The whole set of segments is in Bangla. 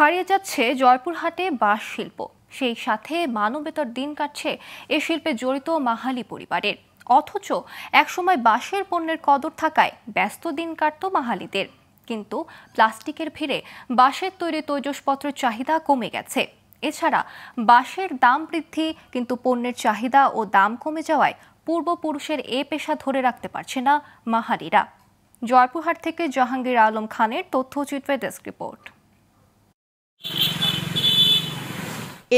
হারিয়ে যাচ্ছে জয়পুরহাটে বাঁশ শিল্প, সেই সাথে মানবেতর দিন কাটছে এ শিল্পে জড়িত মাহালি পরিবারের। অথচ একসময় বাঁশের পণ্যের কদর থাকায় ব্যস্ত দিন কাটত মাহালিদের। কিন্তু প্লাস্টিকের ভিড়ে বাঁশের তৈরি তৈজসপত্রের চাহিদা কমে গেছে। এছাড়া বাঁশের দাম বৃদ্ধি, কিন্তু পণ্যের চাহিদা ও দাম কমে যাওয়ায় পূর্বপুরুষের এ পেশা ধরে রাখতে পারছে না মাহালিরা। জয়পুরহাট থেকে জাহাঙ্গীর আলম খানের তথ্যচিত্রে ডেস্ক রিপোর্ট।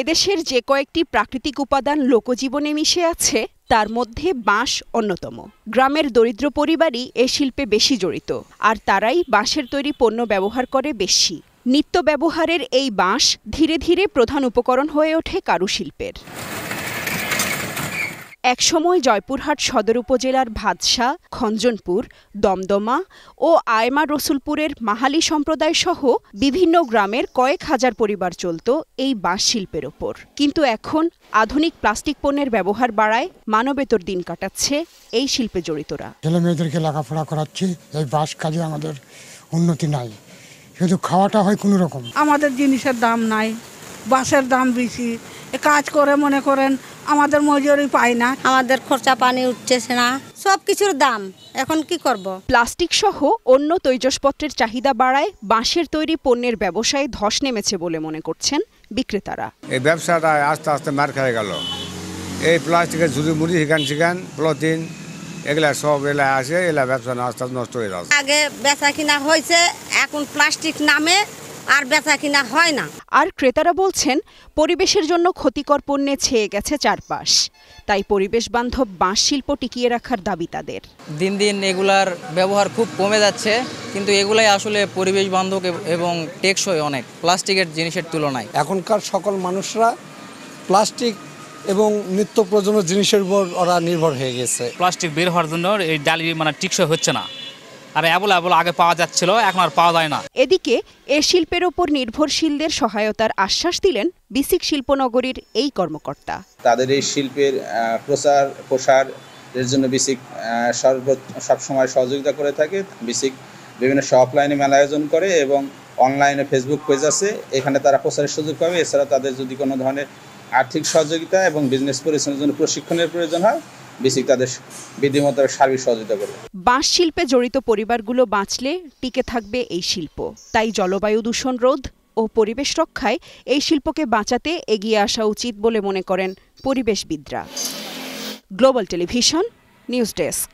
এদেশের যে কয়েকটি প্রাকৃতিক উপাদান লোকজীবনে মিশে আছে তার মধ্যে বাঁশ অন্যতম। গ্রামের দরিদ্র পরিবারই এ শিল্পে বেশি জড়িত, আর তারাই বাঁশের তৈরি পণ্য ব্যবহার করে বেশি। নিত্য ব্যবহারের এই বাঁশ ধীরে ধীরে প্রধান উপকরণ হয়ে ওঠে কারুশিল্পের। একসময় জয়পুরহাট সদর উপজেলার ভাদশা, খঞ্জনপুর, দমদমা ও আয়মা রসুলপুরের মাহালি সম্প্রদায় সহ বিভিন্ন গ্রামের কয়েক হাজার পরিবার চলত এই বাঁশ শিল্পের ওপর। কিন্তু এখন আধুনিক প্লাস্টিক পণ্যের ব্যবহার বাড়ায় মানবেতর দিন কাটাচ্ছে এই শিল্পে জড়িতরা। ছেলে মেয়েদেরকে লেখাপড়া করাচ্ছে, এই বাঁশ কাজে আমাদের উন্নতি নাই, শুধু খাওয়াটা হয় কোনো রকম। আমাদের জিনিসের দাম নাই, বাঁশের দাম বেশি। কাজ করে মনে করেন আমাদের মজুরি পাই না, আমাদের খরচা পানি উঠতেছে না, সব কিছুর দাম। এখন কি করব? প্লাস্টিক সহ অন্য তৈজসপত্রের চাহিদা বাড়ায় বাঁশের তৈরি পণ্যের ব্যবসায় ধস নেমেছে বলে মনে করছেন বিক্রেতারা। এই ব্যবসাটা আস্তে আস্তে মার খেয়ে গেল। এই প্লাস্টিকের ঝুড়ি মুড়ি চিকেন পলিথিন এগুলা সব এলা আসে, এলা ব্যবসা আস্তে আস্তে নষ্ট হয়ে যাচ্ছে। আগে বেচা কিনা হয়েছে, এখন প্লাস্টিক নামে আর বেচা কিনা হয় না। আর ক্রেতারা বলছেন পরিবেশের জন্য ক্ষতিকর পণ্যে ছেয়ে গেছে চারপাশ, তাই পরিবেশ বান্ধব বাঁশ শিল্প টিকিয়ে রাখার দাবি তাদের। দিন দিন এগুলার ব্যবহার খুব কমে যাচ্ছে, কিন্তু এগুলাই আসলে পরিবেশ বান্ধব এবং টেকসই অনেক প্লাস্টিকের জিনিসের তুলনায়। এখনকার সকল মানুষরা প্লাস্টিক এবং নিত্য প্রয়োজনীয় জিনিসের উপর ওরা নির্ভর হয়ে গেছে। প্লাস্টিক বের হওয়ার জন্য এই ডালি টিকসই হচ্ছে না, আর অ্যাভেলেবল আগে পাওয়া যাচ্ছিল, এখন আর পাওয়া যায় না। এদিকে এ শিল্পের ওপর নির্ভরশীলদের সহায়তার আশ্বাস দিলেন বিসিক শিল্পনগরীর এই কর্মকর্তা। তাদের এই শিল্পের প্রসারের জন্য বিসিক সবসময় সহযোগিতা করে থাকে। বিসিক বিভিন্ন অফলাইনে মেলা আয়োজন করে এবং অনলাইনে ফেসবুক পেজ আছে, এখানে তারা প্রচারের সুযোগ পাবে। এছাড়া তাদের যদি কোনো ধরনের আর্থিক সহযোগিতা এবং বিজনেস পরিচালনার জন্য প্রশিক্ষণের প্রয়োজন হয়, বিসিক তাদের বিধিমতো সার্বিক সহযোগিতা করবে। বাঁশ শিল্পে জড়িত পরিবারগুলো বাঁচলে টিকে থাকবে এই শিল্প। তাই জলবায়ু দূষণ রোধ ও পরিবেশ রক্ষায় এই শিল্পকে বাঁচাতে এগিয়ে আসা উচিত বলে মনে করেন পরিবেশবিদরা। Global television news desk.